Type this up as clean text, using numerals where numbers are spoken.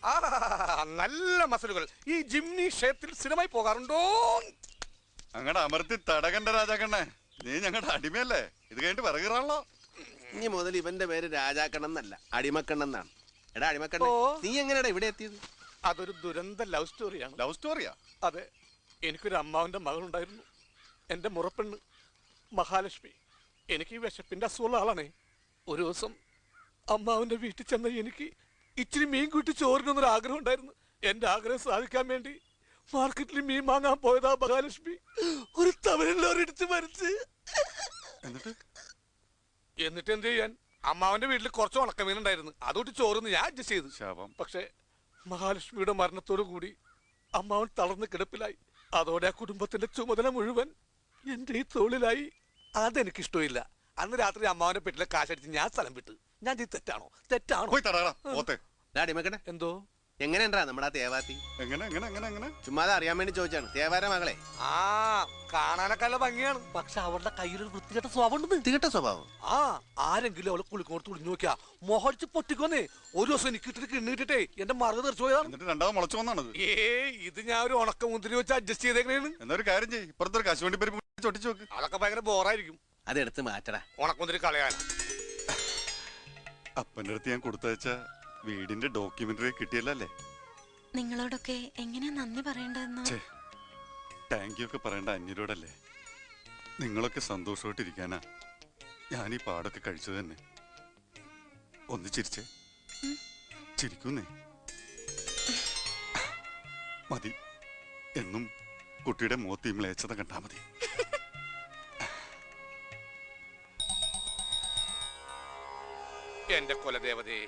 ആ നല്ല മസിലുകൾ. ഈ ജിംനി ക്ഷേത്രത്തിൽ സ്ഥിരമായി പോകാറുണ്ടോ? അങ്ങടെ അമർത്തി തടകണ്ട രാജാക്കണ്ണേ, നീ ഞങ്ങളുടെ അടിമയല്ലേ? ഇത് കഴിഞ്ഞിട്ട് പറയുകയാണല്ലോ. ഇനി മുതൽ ഇവന്റെ പേര് രാജാക്കണ്ണെന്നല്ല, അടിമക്കണ്ണെന്നാണ്. എടാ അടിമക്കണ്ണ, നീ എങ്ങനെയാ ഇവിടെ എത്തിയത്? അതൊരു ദുരന്ത ലവ് സ്റ്റോറിയാണ്. ലവ് സ്റ്റോറിയാ? അതെ, എനിക്കൊരു അമ്മാവന്റെ മകളുണ്ടായിരുന്നു, എന്റെ മുറപ്പെണ്ണ് മഹാലക്ഷ്മി. എനിക്ക് ഈ വിശപ്പിന്റെ അസുഖമുള്ള ആളാണേ. ഒരു ദിവസം അമ്മാവന്റെ വീട്ടിൽ ചെന്ന എനിക്ക് ഇച്ചിരി മീൻ കൂട്ടി ചോറിനൊന്നൊരു ആഗ്രഹം ഉണ്ടായിരുന്നു. എന്റെ ആഗ്രഹം സാധിക്കാൻ വേണ്ടി മാർക്കറ്റിൽ മീൻ വാങ്ങാൻ പോയതാ മഹാലക്ഷ്മി ഒരു തമിഴിലോരിടിച്ച് മരിച്ച്. എന്നിട്ട് എന്ത് ചെയ്യാൻ? അമ്മാവന്റെ വീട്ടിൽ കുറച്ച് ഉണക്കമീൻ ഉണ്ടായിരുന്നു, അതുകൊണ്ട് ചോറിന്ന് ഞാൻ അഡ്ജസ്റ്റ് ചെയ്തു. പക്ഷെ മഹാലക്ഷ്മിയുടെ മരണത്തോടു കൂടി അമ്മാവൻ തളർന്ന് കിടപ്പിലായി. അതോടെ ആ കുടുംബത്തിന്റെ ചുമതല മുഴുവൻ എന്റെ ഈ തോളിലായി. അതെനിക്കിഷ്ടമില്ല. അന്ന് രാത്രി അമ്മാവന്റെ പെട്ടിലെ കാശടിച്ച് ഞാൻ സ്ഥലം വിട്ടു. ഞാൻ തെറ്റാണോ? എന്തോ എങ്ങനെയാ നമ്മുടെ ആ തേവാത്തി? ചുമ്മാതെ അറിയാൻ വേണ്ടി ചോദിച്ചാണ്. തേവാര മകളെ കാണാനൊക്കെ നല്ല ഭംഗിയാണ്, പക്ഷെ അവളുടെ കയ്യിലൊരു വൃത്തികെട്ട സ്വഭാവം. വൃത്തികെട്ട സ്വഭാവം? ആരെങ്കിലും അവളെ കുളിക്കോട് തുളിഞ്ഞു നോക്കിയാ മൊഹടിച്ച് പൊട്ടിക്കൊന്നേ. ഒരു ദിവസം എനിക്ക് ഇട്ടിട്ട് കിണ്ണിട്ടിട്ടേ എന്റെ മറുക തെറിച്ചു പോയതാണ്. ഇത് ഞാൻ ഒരു ഉണക്ക മുന്തിരി വെച്ച് അഡ്ജസ്റ്റ് ചെയ്തേക്കണേന്ന്. എന്നൊരു കാര്യം ചെയ്യ്, ഇപ്പുറത്തൊരു കശുവണ്ടി പരിപ്പ് ചൊട്ടിച്ചു നോക്ക്. അതൊക്കെ ഭയങ്കര ബോറായിരിക്കും. അതെടുത്ത് മാറ്റടാ. ഉണക്കമുന്തിരി കളയാൻ അപ്പന്റെ അടുത്ത് ഞാൻ കൊടുത്തയച്ച വീടിന്റെ ഡോക്യുമെന്ററി കിട്ടിയല്ലേ? നിങ്ങളോടൊക്കെ എങ്ങനെയാ നന്ദി പറയേണ്ടതെന്ന്. താങ്ക് യു ഒക്കെ പറയേണ്ട അന്യരോടല്ലേ? നിങ്ങളൊക്കെ സന്തോഷമായിട്ടിരിക്കാനാ ഞാൻ ഈ പാടൊക്കെ കഴിച്ചത് തന്നെ. ഒന്ന് ചിരിച്ചേ, ചിരിക്കുന്നേ. മതി, എന്നും കുട്ടിയുടെ മുഖത്ത് ഇമ്ലേച്ചത കണ്ടാ മതി. എന്റെ കുലദേവതേ,